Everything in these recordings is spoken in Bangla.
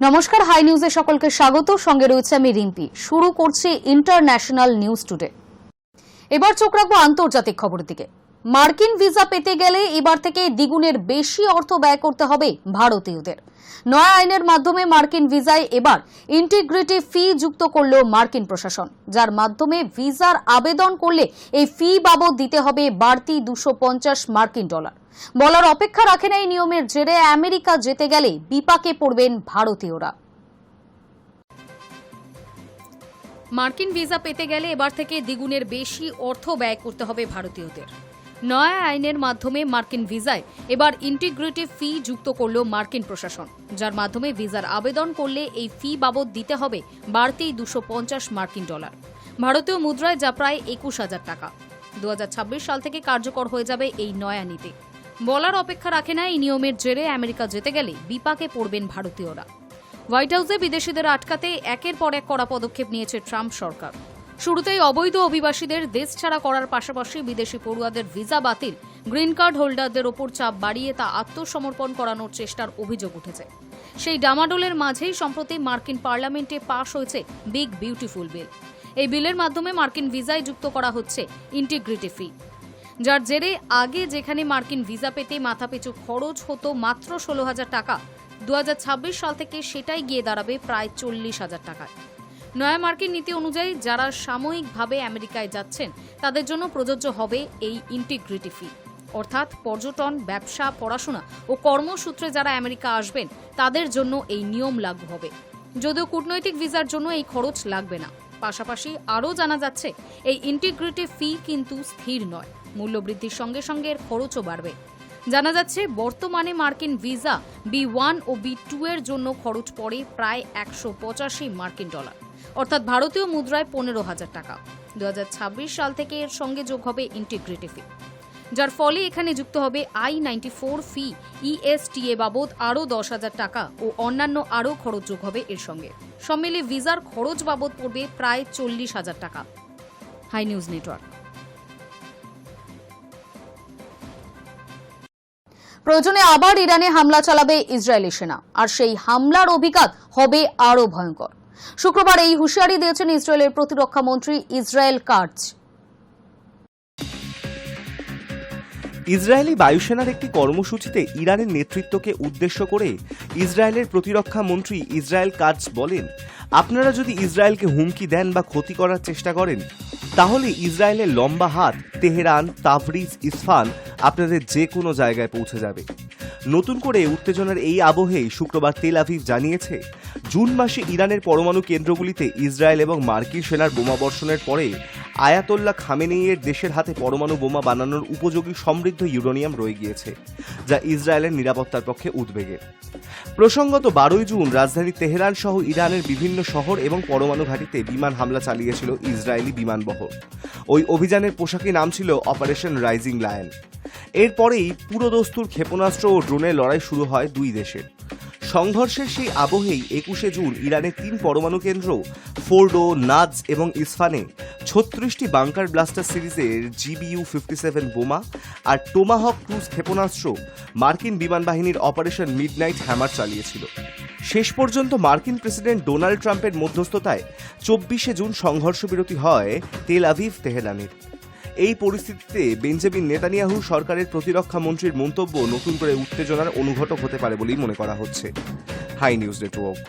নমস্কার, হাই নিউজে সকলকে স্বাগত। সঙ্গে রয়েছে আমি রিম্পি। শুরু করছি ইন্টারন্যাশনাল নিউজ টুডে। এবার চোখ রাখবো আন্তর্জাতিক খবরের দিকে। মার্কিন ভিসা পেতে গেলে এবার থেকে দ্বিগুণের বেশি অর্থ ব্যয় করতে হবে ভারতীয়দের। নয়া আইনের মাধ্যমে মার্কিন ভিসায় এবার ইন্টিগ্রিটি ফি যুক্ত করল মার্কিন প্রশাসন, যার মাধ্যমে ভিসার আবেদন করলে এই ফি বাবদ দিতে হবে বাড়তি $250 মার্কিন। বলার অপেক্ষা রাখে না এই নিয়মের জেরে আমেরিকা যেতে গেলে বিপাকে পড়বেন ভারতীয়রা। মার্কিন ভিসা পেতে গেলে এবার থেকে দ্বিগুণের বেশি অর্থ ব্যয় করতে হবে ভারতীয়দের। নয়া আইনের মাধ্যমে মার্কিন ভিসায় এবার ইন্টিগ্রেটিভ ফি যুক্ত করল মার্কিন প্রশাসন, যার মাধ্যমে ভিসার আবেদন করলে এই ফি বাবদ দিতে হবে বাড়তি $250 মার্কিন। ভারতীয় মুদ্রায় যা প্রায় 21,000 টাকা। 2026 সাল থেকে কার্যকর হয়ে যাবে এই নয়া নীতি। বলার অপেক্ষা রাখে না এই নিয়মের জেরে আমেরিকা যেতে গেলে বিপাকে পড়বেন ভারতীয়রা। হোয়াইট হাউসে বিদেশিদের আটকাতে একের পর এক কড়া পদক্ষেপ নিয়েছে ট্রাম্প সরকার। শুরুতেই অবৈধ অভিবাসীদের দেশ ছাড়া করার পাশাপাশি বিদেশি পড়ুয়াদের ভিসা বাতিল, গ্রিন কার্ড হোল্ডারদের ওপর চাপ বাড়িয়ে তা আত্মসমর্পণ করানোর চেষ্টার অভিযোগ উঠেছে। সেই ডামাডোলের মাঝেই সম্প্রতি মার্কিন পার্লামেন্টে পাশ হয়েছে বিগ বিউটিফুল বিল। এই বিলের মাধ্যমে মার্কিন ভিসায় যুক্ত করা হচ্ছে ইন্টিগ্রিটি ফি, যার জেরে আগে যেখানে মার্কিন ভিসা পেতে মাথাপিছু খরচ হতো মাত্র 16,000 টাকা, 2026 সাল থেকে সেটাই গিয়ে দাঁড়াবে প্রায় 40,000 টাকায়। নয়া মার্কিন নীতি অনুযায়ী যারা সাময়িকভাবে আমেরিকায় যাচ্ছেন তাদের জন্য প্রযোজ্য হবে এই ইন্টিগ্রিটি ফি, অর্থাৎ পর্যটন, ব্যবসা, পড়াশোনা ও কর্মসূত্রে যারা আমেরিকা আসবেন তাদের জন্য এই নিয়ম লাগু হবে। যদিও কূটনৈতিক ভিসার জন্য এই খরচ লাগবে না। পাশাপাশি আরও জানা যাচ্ছে এই ইন্টিগ্রিটি ফি কিন্তু স্থির নয়, মূল্যবৃদ্ধির সঙ্গে সঙ্গে এর খরচও বাড়বে। জানা যাচ্ছে বর্তমানে মার্কিন ভিসা B1 ও B2 এর জন্য খরচ পড়ে প্রায় $185 মার্কিন, অর্থাৎ ভারতীয় মুদ্রায় 15,000 টাকা। 2026 সাল থেকে এর সঙ্গে যোগ হবে ইন্টিগ্রিটি ফি, যার ফলে এখানে যুক্ত হবে I-94 ফি, ESTA বাবদ আরও 10,000 টাকা ও অন্যান্য আরও খরচ যোগ হবে এর সঙ্গে। সব মিলিয়ে ভিসার খরচ বাবদ পড়বে প্রায় 40,000 টাকা। Hi news network. প্রয়োজনে আবার ইরানে হামলা চালাবে ইসরায়েলি সেনা, আর সেই হামলার অভিঘাত হবে আরও ভয়ঙ্কর। শুক্রবার এই হুঁশিয়ারি দিয়েছেন ইসরায়েলের প্রতিরক্ষা মন্ত্রী ইসরায়েল কাটজ। ইসরায়েলি বায়ুসেনার একটি কর্মসূচিতে ইরানের নেতৃত্বকে উদ্দেশ্য করে ইসরায়েলের প্রতিরক্ষা মন্ত্রী ইসরায়েল কাটজ বলেন, আপনারা যদি ইসরায়েলকে হুমকি দেন বা ক্ষতি করার চেষ্টা করেন তাহলে ইসরায়েলের লম্বা হাত তেহরান, তাবরিজ, ইসফান আপনাদের যে কোনো জায়গায় পৌঁছে যাবে। নতুন করে উত্তেজনার এই আবহেই শুক্রবার তেল আভিভ জানিয়েছে, জুন মাসে ইরানের পরমাণু কেন্দ্রগুলিতে ইসরায়েল এবং মার্কিন সেনার বোমাবর্ষণের পরে আয়াতোল্লাহ খামেনেইয়ের দেশের হাতে পরমাণু বোমা বানানোর উপযোগী সমৃদ্ধ ইউরেনিয়াম রয়ে গিয়েছে, যা ইসরায়েলের নিরাপত্তার পক্ষে উদ্বেগের। প্রসঙ্গত 12 জুন রাজধানী তেহরান সহ ইরানের বিভিন্ন শহর এবং পরমাণু ঘাঁটিতে বিমান হামলা চালিয়েছিল ইসরায়েলি বিমানবহর। ওই অভিযানের পোশাকি নাম ছিল অপারেশন রাইজিং লায়ন। এরপরেই পুরোদস্তুর ক্ষেপণাস্ত্র ও ড্রোনের লড়াই শুরু হয় দুই দেশের। সংঘর্ষের সেই আবহেই 21শে জুন ইরানের 3 পরমাণু কেন্দ্র ফোর্ডো, নাজ এবং ইসফানে 36টি বাংকার ব্লাস্টার সিরিজের GBU-57 বোমা আর টোমাহক ক্রুজ ক্ষেপণাস্ত্র মার্কিন বিমান বাহিনীর অপারেশন মিডনাইট হ্যামার চালিয়েছিল। শেষ পর্যন্ত মার্কিন প্রেসিডেন্ট ডোনাল্ড ট্রাম্পের মধ্যস্থতায় 24শে জুন সংঘর্ষ বিরতি হয় তেল আভিভ তেহরানের। এই পরিস্থিতিতে বেঞ্জামিন নেতানিয়াহু সরকারের প্রতিরক্ষা মন্ত্রীর মন্তব্য নতুন করে উত্তেজনার অনুঘটক হতে পারে বলেই মনে করা হচ্ছে। Hi news network.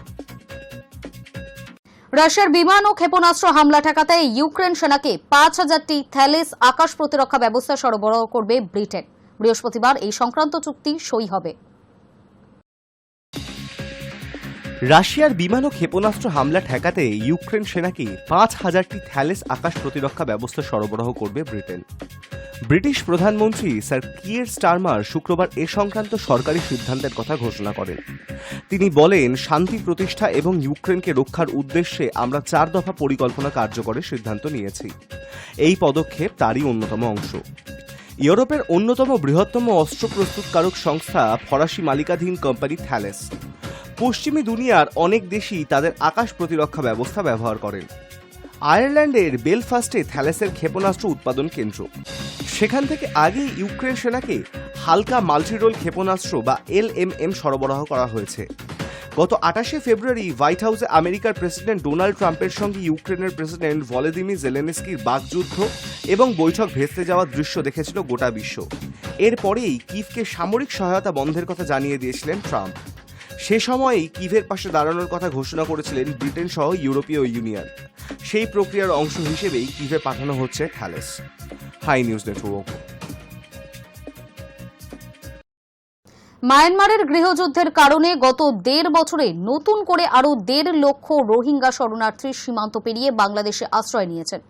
রাশিয়ার বিমান ও ক্ষেপণাস্ত্র হামলা ঠেকাতে ইউক্রেন সেনাকে 5,000টি থ্যালেস আকাশ প্রতিরক্ষা ব্যবস্থা সরবরাহ করবে ব্রিটেন। বৃহস্পতিবার এই সংক্রান্ত চুক্তি সই হবে। রাশিয়ার বিমান ও ক্ষেপণাস্ত্র হামলা ঠেকাতে ইউক্রেন সেনাকে 5,000টি থ্যালেস আকাশ প্রতিরক্ষা ব্যবস্থা সরবরাহ করবে ব্রিটেন। ব্রিটিশ প্রধানমন্ত্রী স্যার কিয়ের স্টারমার শুক্রবার এ সংক্রান্ত সরকারি সিদ্ধান্তের কথা ঘোষণা করেন। তিনি বলেন, শান্তি প্রতিষ্ঠা এবং ইউক্রেনকে রক্ষার উদ্দেশ্যে আমরা 4 দফা পরিকল্পনা কার্যকরের সিদ্ধান্ত নিয়েছি। এই পদক্ষেপ তারই অন্যতম অংশ। ইউরোপের অন্যতম বৃহত্তম অস্ত্র প্রস্তুতকারক সংস্থা ফরাসি মালিকাধীন কোম্পানি থ্যালেস পশ্চিমী দুনিয়ার অনেক দেশই তাদের আকাশ প্রতিরক্ষা ব্যবস্থা ব্যবহার করেন। আয়ারল্যান্ডের বেলফাস্টে থ্যালেসের ক্ষেপণাস্ত্র উৎপাদন কেন্দ্র। সেখান থেকে আগেই ইউক্রেন সেনাকে হালকা মাল্টিরোল ক্ষেপণাস্ত্র বা LMM সরবরাহ করা হয়েছে। গত 28শে ফেব্রুয়ারি হোয়াইট হাউসে আমেরিকার প্রেসিডেন্ট ডোনাল্ড ট্রাম্পের সঙ্গে ইউক্রেনের প্রেসিডেন্ট ভলোদিমির জেলেনস্কির বাকযুদ্ধ এবং বৈঠক ভেস্তে যাওয়ার দৃশ্য দেখেছিল গোটা বিশ্ব। এরপরেই কিভকে সামরিক সহায়তা বন্ধের কথা জানিয়ে দিয়েছিলেন ট্রাম্প। সে সময়েই কিভের পাশে দাঁড়ানোর কথা ঘোষণা করেছিলেন ব্রিটেন সহ ইউরোপীয় ইউনিয়ন। সেই প্রক্রিয়ার অংশ হিসেবেই কিভে পাঠানো হচ্ছে থ্যালেস। High news network. মায়ানমারের গৃহযুদ্ধের কারণে গত 1.5 বছরে নতুন করে আরও 1.5 লক্ষ রোহিঙ্গা শরণার্থী সীমান্ত পেরিয়ে বাংলাদেশে আশ্রয় নিয়েছেন।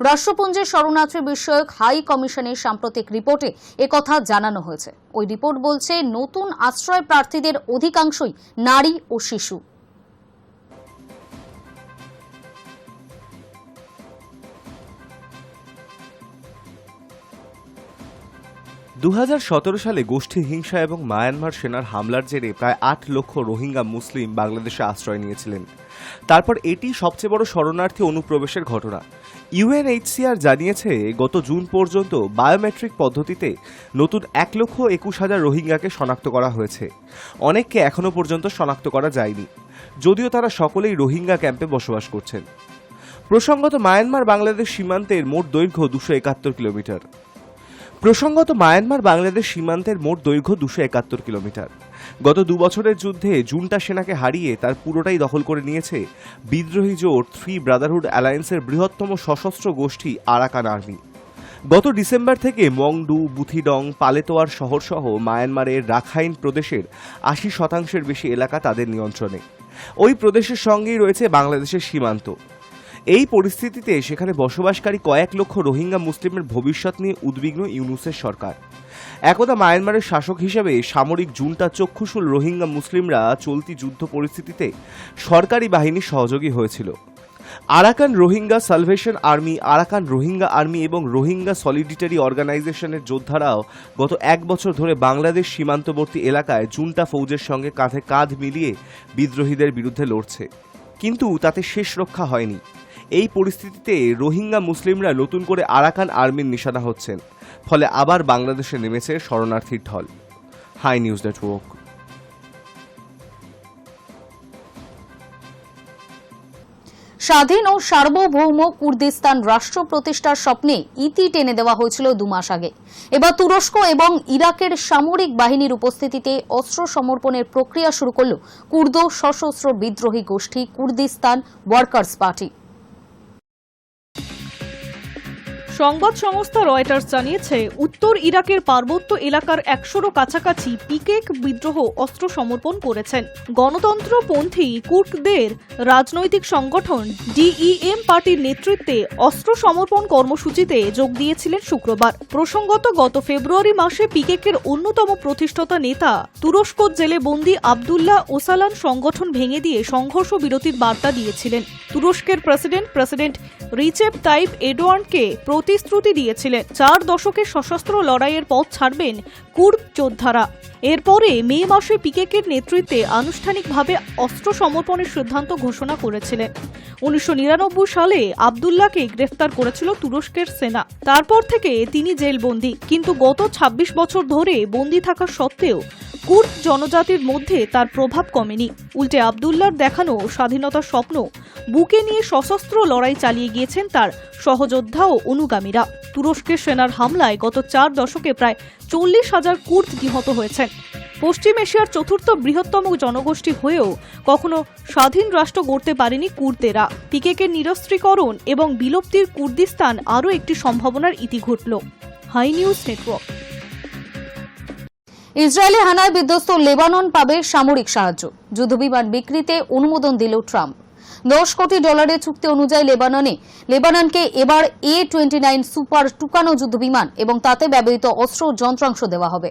রাষ্ট্রপুঞ্জের শরণার্থী বিষয়ক হাই কমিশনের সাম্প্রতিক রিপোর্টে একথা জানানো হয়েছে। ওই রিপোর্ট বলছে, নতুন আশ্রয় প্রার্থীদের অধিকাংশই নারী ও শিশু। 2017 সালে গোষ্ঠী হিংসা এবং মায়ানমার সেনার হামলার জেরে প্রায় 8 লক্ষ রোহিঙ্গা মুসলিম বাংলাদেশে আশ্রয় নিয়েছিলেন। তারপর এটি সবচেয়ে বড় শরণার্থী অনুপ্রবেশের ঘটনা। ইউএনএইচসিআর জানিয়েছে, গত জুন পর্যন্ত বায়োমেট্রিক পদ্ধতিতে নতুন 1,21,000 রোহিঙ্গাকে শনাক্ত করা হয়েছে। অনেককে এখনও পর্যন্ত শনাক্ত করা যায়নি, যদিও তারা সকলেই রোহিঙ্গা ক্যাম্পে বসবাস করছেন। প্রসঙ্গত, মায়ানমার বাংলাদেশ সীমান্তের মোট দৈর্ঘ্য 271 কিলোমিটার। গত 2 বছরের যুদ্ধে জুন্টা সেনাকে হারিয়ে তার পুরোটাই দখল করে নিয়েছে বিদ্রোহী জোট থ্রি ব্রাদারহুড অ্যালায়েন্সের বৃহত্তম সশস্ত্র গোষ্ঠী আরাকান আর্মি। গত ডিসেম্বর থেকে মংডু, বুথিডং, পালেতোয়ার শহরসহ মায়ানমারের রাখাইন প্রদেশের 80% বেশি এলাকা তাদের নিয়ন্ত্রণে। ওই প্রদেশের সঙ্গেই রয়েছে বাংলাদেশের সীমান্ত। এই পরিস্থিতিতে সেখানে বসবাসকারী কয়েক লক্ষ রোহিঙ্গা মুসলিমের ভবিষ্যৎ নিয়ে উদ্বিগ্ন ইউনূসের সরকার। একদা মায়ানমারের শাসক হিসেবে সামরিক জুন্টা চক্ষুশূল রোহিঙ্গা মুসলিমরা চলতি যুদ্ধ পরিস্থিতিতে সরকারি বাহিনীর সহযোগী হয়েছিল। Arakan Rohingya salvation army, Arakan Rohingya army এবং রোহিঙ্গা সলিডিটারি অর্গানাইজেশনের যোদ্ধারাও গত 1 বছর ধরে বাংলাদেশ সীমান্তবর্তী এলাকায় জুন্টা ফৌজের সঙ্গে কাঁধে কাঁধ মিলিয়ে বিদ্রোহীদের বিরুদ্ধে লড়ছে, কিন্তু তাতে শেষ রক্ষা হয়নি। এই পরিস্থিতিতে রোহিঙ্গা মুসলিমরা নতুন করে আরাকান আর্মির নিশানা হচ্ছেন, ফলে আবার বাংলাদেশে নেমেছে শরণার্থীর ঢল। Hi news network. স্বাধীন ও সার্বভৌম কুর্দিস্তান রাষ্ট্র প্রতিষ্ঠার স্বপ্নে ইতি টেনে দেওয়া হয়েছিল 2 মাস আগে। এবার তুরস্ক এবং ইরাকের সামরিক বাহিনীর উপস্থিতিতে অস্ত্র সমর্পণের প্রক্রিয়া শুরু করল কুর্দ সশস্ত্র বিদ্রোহী গোষ্ঠী কুর্দিস্তান ওয়ার্কার্স পার্টি। সংবাদ সংস্থা রয়টার্স জানিয়েছে, উত্তর ইরাকের পার্বত্য এলাকার 100-এরও কাছাকাছি পিকেক বিদ্রোহ অস্ত্র সমর্পণ করেছেন। গণতন্ত্রপন্থী কুর্দদের রাজনৈতিক সংগঠন ডিইএম পার্টির নেতৃত্বে অস্ত্র সমর্পণ কর্মসূচিতে যোগ দিয়েছিলেন শুক্রবার। প্রসঙ্গত, গত ফেব্রুয়ারি মাসে পিকেকের অন্যতম প্রতিষ্ঠাতা নেতা তুরস্ক জেলে বন্দী আবদুল্লাহ ওসালান সংগঠন ভেঙে দিয়ে সংঘর্ষ বিরতির বার্তা দিয়েছিলেন। তুরস্কের প্রেসিডেন্ট রিচেপ তাইপ এরদোয়ানকে প্রতিশ্রুতি দিয়েছিলেন 4 দশকের সশস্ত্র লড়াইয়ের পথ ছাড়বেন কুর্দ যোদ্ধারা। এরপরে মে মাসে পিকেকের নেতৃত্বে আনুষ্ঠানিকভাবে অস্ত্র সমর্পণের সিদ্ধান্ত ঘোষণা করেছিলেন। 1999 সালে আবদুল্লাহকে গ্রেফতার করেছিল তুরস্কের সেনা। তারপর থেকে তিনি জেলবন্দী, কিন্তু গত 26 বছর ধরে বন্দী থাকা সত্ত্বেও কুর্দ জনজাতির মধ্যে তার প্রভাব কমেনি। উল্টে আবদুল্লাহর দেখানো স্বাধীনতার স্বপ্ন বুকে নিয়ে সশস্ত্র লড়াই চালিয়ে গিয়েছেন তার সহযোদ্ধা ও অনুগামীরা। তুরস্কের সেনার হামলায় গত 4 দশকে প্রায় 40,000 কুর্দ নিহত হয়েছেন। পশ্চিম এশিয়ার 4র্থ বৃহত্তম জনগোষ্ঠী হয়েও কখনো স্বাধীন রাষ্ট্র গড়তে পারেনি কুর্দেরা। পিকেকের নিরস্ত্রীকরণ এবং বিলুপ্তির কুর্দিস্তান আরও একটি সম্ভাবনার ইতি ঘটল। Hi news network. ইসরায়েলি হানায় বিধ্বস্ত লেবানন পাবে সামরিক সাহায্য। যুদ্ধবিমান বিক্রিতে অনুমোদন দিল ট্রাম্প। $10 কোটি চুক্তি অনুযায়ী লেবাননকে এবার A-29 সুপার টুকানো যুদ্ধবিমান এবং তাতে ব্যবহৃত অস্ত্র যন্ত্রাংশ দেওয়া হবে।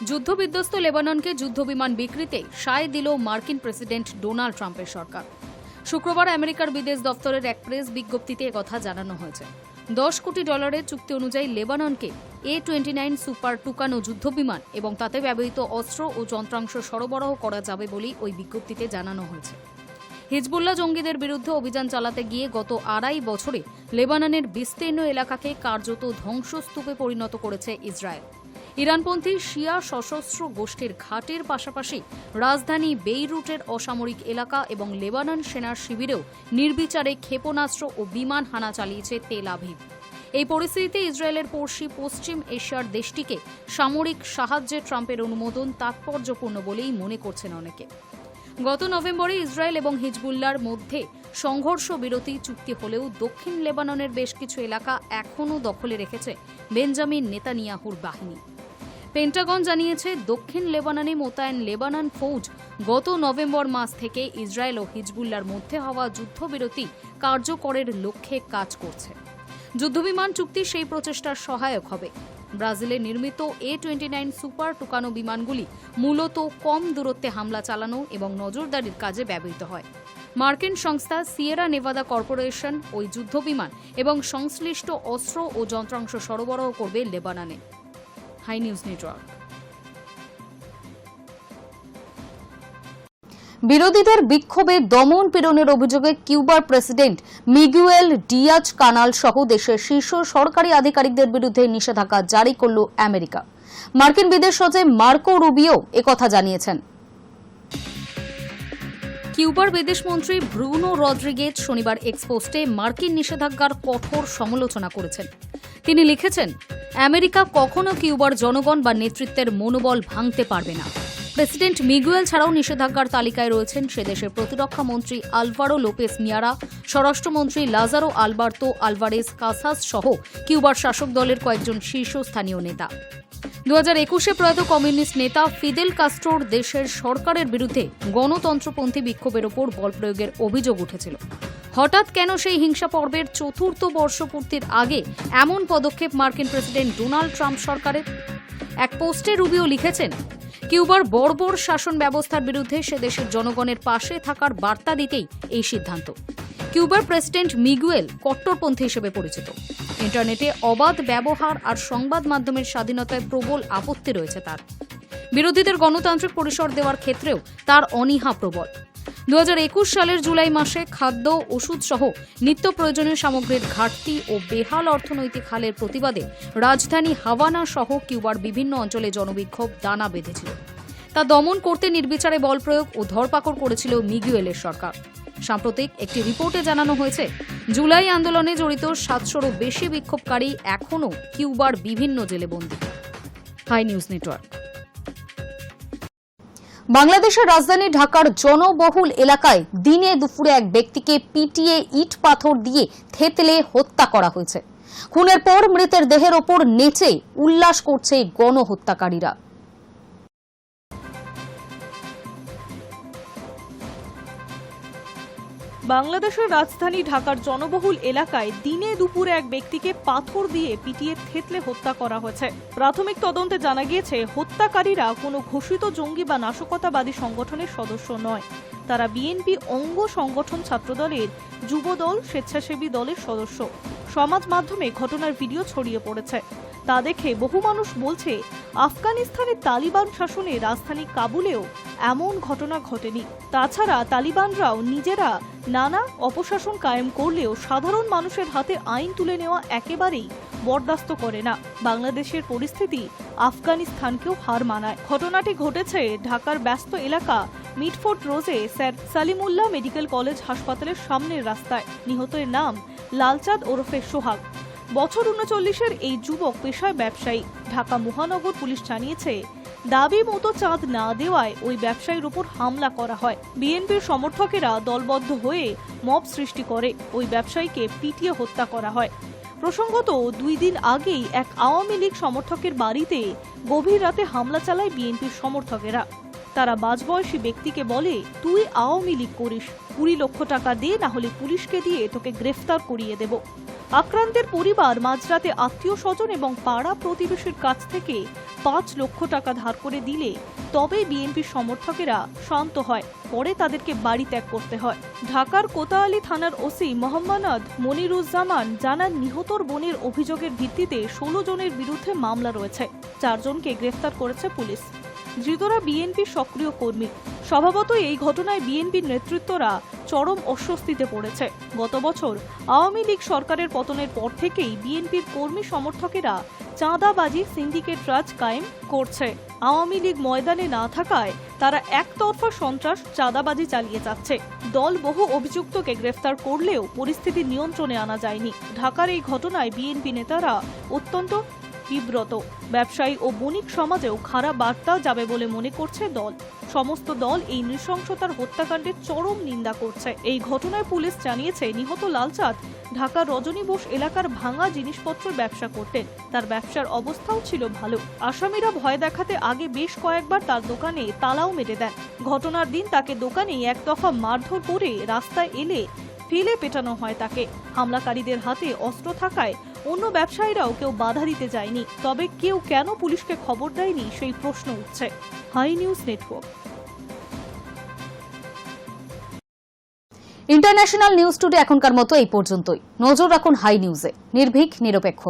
যুদ্ধবিধ্বস্ত লেবাননকে যুদ্ধবিমান বিক্রিতে সায় দিল মার্কিন প্রেসিডেন্ট ডোনাল্ড ট্রাম্পের সরকার। শুক্রবার আমেরিকার বিদেশ দপ্তরের এক প্রেস বিজ্ঞপ্তিতে একথা জানানো হয়েছে। $10 কোটি চুক্তি অনুযায়ী লেবাননকে A-29 সুপার টুকানো যুদ্ধবিমান এবং তাতে ব্যবহৃত অস্ত্র ও যন্ত্রাংশ সরবরাহ করা যাবে বলেই ওই বিজ্ঞপ্তিতে জানানো হয়েছে। হিজবুল্লাহ জঙ্গিদের বিরুদ্ধে অভিযান চালাতে গিয়ে গত 2.5 বছরে লেবাননের বিস্তীর্ণ এলাকাকে কার্যত ধ্বংসস্তূপে পরিণত করেছে ইসরায়েল। ইরানপন্থী শিয়া সশস্ত্র গোষ্ঠীর ঘাটের পাশাপাশি রাজধানী বেইরুটের অসামরিক এলাকা এবং লেবানন সেনার শিবিরেও নির্বিচারে ক্ষেপণাস্ত্র ও বিমান হানা চালিয়েছে তেল আভিভ। এই পরিস্থিতিতে ইসরায়েলের পড়শি পশ্চিম এশিয়ার দেশটিকে সামরিক সাহায্যে ট্রাম্পের অনুমোদন তাৎপর্যপূর্ণ বলেই মনে করছেন অনেকে। গত নভেম্বরে ইসরায়েল এবং হিজবুল্লাহর মধ্যে সংঘর্ষ বিরতি চুক্তি হলেও দক্ষিণ লেবাননের বেশ কিছু এলাকা এখনও দখলে রেখেছে বেঞ্জামিন নেতানিয়াহুর বাহিনী। পেন্টাগন জানিয়েছে দক্ষিণ লেবাননে মোতায়েন লেবানন ফৌজ গত নভেম্বর মাস থেকে ইসরায়েল ও হিজবুল্লাহর মধ্যে হওয়া যুদ্ধবিরতি কার্যকরের লক্ষ্যে কাজ করছে। যুদ্ধবিমান চুক্তি সেই প্রচেষ্টার সহায়ক হবে। ব্রাজিলে নির্মিত A-29 সুপার টুকানো বিমানগুলি মূলত কম দূরত্বে হামলা চালানো এবং নজরদারির কাজে ব্যবহৃত হয়। মার্কিন সংস্থা সিয়েরা নেভাদা কর্পোরেশন ওই যুদ্ধবিমান এবং সংশ্লিষ্ট অস্ত্র ও যন্ত্রাংশ সরবরাহ করবে লেবাননে। Hi news network. বিরোধীদের বিক্ষোভে দমন পীড়নের অভিযোগে কিউবার প্রেসিডেন্ট মিগুয়েল ডিয়াজ কানাল সহ দেশের শীর্ষ সরকারি আধিকারিকদের বিরুদ্ধে নিষেধাজ্ঞা জারি করল আমেরিকা। মার্কিন বিদেশ সচিব মার্কো রুবিও একথা জানিয়েছেন। কিউবার বিদেশমন্ত্রী ব্রুনো রদ্রিগেজ শনিবার এক্স পোস্টে মার্কিন নিষেধাজ্ঞার কঠোর সমালোচনা করেছেন। তিনি লিখেছেন, আমেরিকা কখনো কিউবার জনগণ বা নেতৃত্বের মনোবল ভাঙতে পারবে না। প্রেসিডেন্ট মিগুয়েল ছাড়াও নিষেধাজ্ঞার তালিকায় রয়েছেন সে দেশের প্রতিরক্ষা মন্ত্রী আলভারো লোপেস মিয়ারা, স্বরাষ্ট্রমন্ত্রী লাজারো আলবার্তো আলভারেজ কাসাস সহ কিউবার শাসক দলের কয়েকজন শীর্ষস্থানীয় নেতা। 2021 প্রয়াত কমিউনিস্ট নেতা ফিদেল কাস্ট্রোর দেশের সরকারের বিরুদ্ধে গণতন্ত্রপন্থী বিক্ষোভের ওপর বল প্রয়োগের অভিযোগ উঠেছিল। হঠাৎ কেন সেই হিংসা পর্বের চতুর্থ বর্ষপূর্তির আগে এমন পদক্ষেপ মার্কিন প্রেসিডেন্ট ডোনাল্ড ট্রাম্প সরকারের? এক পোস্টে রুবিও লিখেছেন, কিউবার বর্বর শাসন ব্যবস্থার বিরুদ্ধে সে দেশের জনগণের পাশে থাকার বার্তা দিতেই এই সিদ্ধান্ত। কিউবার প্রেসিডেন্ট মিগুয়েল কট্টরপন্থী হিসেবে পরিচিত। ইন্টারনেটে অবাধ ব্যবহার আর সংবাদ মাধ্যমের স্বাধীনতায় প্রবল আপত্তি রয়েছে তার। বিরোধীদের গণতান্ত্রিক পরিসর দেওয়ার ক্ষেত্রেও তার অনীহা প্রবল। 2021 সালের জুলাই মাসে খাদ্য, ওষুধ সহ নিত্য প্রয়োজনীয় সামগ্রীর ঘাটতি ও বেহাল অর্থনৈতিক হালের প্রতিবাদে রাজধানী হাভানা সহ কিউবার বিভিন্ন অঞ্চলে জনবিক্ষোভ দানা বেঁধেছিল। তা দমন করতে নির্বিচারে বল প্রয়োগ ও ধরপাকড় করেছিল মিগুয়েলের সরকার। সাম্প্রতিক একটি রিপোর্টে জানানো হয়েছে, জুলাই আন্দোলনে জড়িত 700-রও বেশি বিক্ষোভকারী এখনও কিউবার বিভিন্ন জেলে বন্দী। Hi news network. বাংলাদেশের রাজধানী ঢাকার জনবহুল এলাকায় দিনে দুপুরে এক ব্যক্তিকে পিটিয়ে ইট পাথর দিয়ে থেতলে হত্যা করা হয়েছে। খুনের পর মৃতের দেহের ওপর নেচে উল্লাস করছে গণহত্যাকারীরা। বাংলাদেশের রাজধানী ঢাকার জনবহুল এলাকায় দিনে দুপুরে এক ব্যক্তিকে পাথর দিয়ে পিটিয়ে থেতলে হত্যা করা হয়েছে। প্রাথমিক তদন্তে জানা গিয়েছে হত্যাকারীরা কোনো ঘোষিত জঙ্গি বা নাশকতাবাদী সংগঠনের সদস্য নয়। তারা বিএনপি অঙ্গ সংগঠন ছাত্রদলের যুবদল স্বেচ্ছাসেবী দলের সদস্য। সমাজ মাধ্যমে ঘটনার ভিডিও ছড়িয়ে পড়েছে। তা দেখে বহু মানুষ বলছে, আফগানিস্তানের তালিবান শাসনে রাজধানী কাবুলেও এমন ঘটনা ঘটেনি। তাছাড়া তালিবানরাও নিজেরা নানা অপশাসন কায়েম করলেও সাধারণ মানুষের হাতে আইন তুলে নেওয়া একেবারেই বরদাস্ত করে না। বাংলাদেশের পরিস্থিতি আফগানিস্তানকেও হার মানায়। ঘটনাটি ঘটেছে ঢাকার ব্যস্ত এলাকা মিটফোর্ড রোজে স্যার সালিমুল্লাহ মেডিকেল কলেজ হাসপাতালের সামনের রাস্তায়। নিহতের নাম লালচাঁদ ওরফে সোহাগ। বছর 39-এর এই যুবক পেশায় ব্যবসায়ী। ঢাকা মহানগর পুলিশ জানিয়েছে, দাবি মতো চাঁদ না দেওয়ায় ওই ব্যবসায়ীর উপর হামলা করা হয়। বিএনপির সমর্থকেরা দলবদ্ধ হয়ে মব সৃষ্টি করে ওই ব্যবসায়ীকে পিটিয়ে হত্যা করা হয়। প্রসঙ্গত 2 দিন আগেই এক আওয়ামী লীগ সমর্থকের বাড়িতে গভীর রাতে হামলা চালায় বিএনপির সমর্থকেরা। তারা মাঝবয়সী ব্যক্তিকে বলে, তুই আওয়ামী লীগ করিস, 20 লক্ষ টাকা দে, না হলে পুলিশকে দিয়ে তোকে গ্রেফতার করিয়ে দেব। আক্রান্তের পরিবার মাঝরাতে আত্মীয় স্বজন এবং পাড়া প্রতিবেশীর কাছ থেকে 5 লক্ষ টাকা ধার করে দিলে তবে বিএনপির সমর্থকেরা শান্ত হয়। পরে তাদেরকে বাড়ি ত্যাগ করতে হয়। ঢাকার কোতোয়ালি থানার ওসি মোহাম্মদ মনিরুজ্জামান জানান, নিহতর বোনের অভিযোগের ভিত্তিতে 16 জনের বিরুদ্ধে মামলা রয়েছে। 4 জনকে গ্রেফতার করেছে পুলিশ। ধৃতরা বিএনপির সক্রিয় কর্মী। স্বভাবতই এই ঘটনায় বিএনপির নেতৃত্বরা চরম অস্বস্তিতে পড়েছে। গত বছর আওয়ামী লীগ সরকারের পতনের পর থেকেই বিএনপির কর্মী সমর্থকেরা চাঁদাবাজি সিন্ডিকেট রাজ কায়েম করছে। আওয়ামী লীগ ময়দানে না থাকায় তারা একতরফা সন্ত্রাস চাঁদাবাজি চালিয়ে যাচ্ছে। দল বহু অভিযুক্তকে গ্রেফতার করলেও পরিস্থিতি নিয়ন্ত্রণে আনা যায়নি। ঢাকার এই ঘটনায় বিএনপি নেতারা অত্যন্ত বিব্রত। ব্যবসায়ী ও বণিক সমাজেও খারাপ বার্তা যাবে বলে মনে করছে দল। সমস্ত দল এই নৃশংসতার হত্যাকাণ্ডের চরম নিন্দা করছে। এই ঘটনায় পুলিশ জানিয়েছে, নিহত লালচাঁদ ঢাকার রজনী বোস এলাকার ভাঙা জিনিসপত্রের ব্যবসা করতেন। তার ব্যবসার অবস্থাও ছিল ভালো। আসামিরা ভয় দেখাতে আগে বেশ কয়েকবার তার দোকানে তালাও মেরে দেন। ঘটনার দিন তাকে দোকানেই এক দফা মারধর করে রাস্তায় এলে ফেলে পেটানো হয় তাকে। হামলাকারীদের হাতে অস্ত্র থাকায় অন্য ব্যবসায়ীরাও কেউ বাধা দিতে যায়নি। তবে কেউ কেন পুলিশকে খবর দেয়নি সেই প্রশ্ন উঠছে। Hi news network. International news today এখনকার মতো এই পর্যন্তই। নজর রাখুন হাই নিউজে, নির্ভীক নিরপেক্ষ।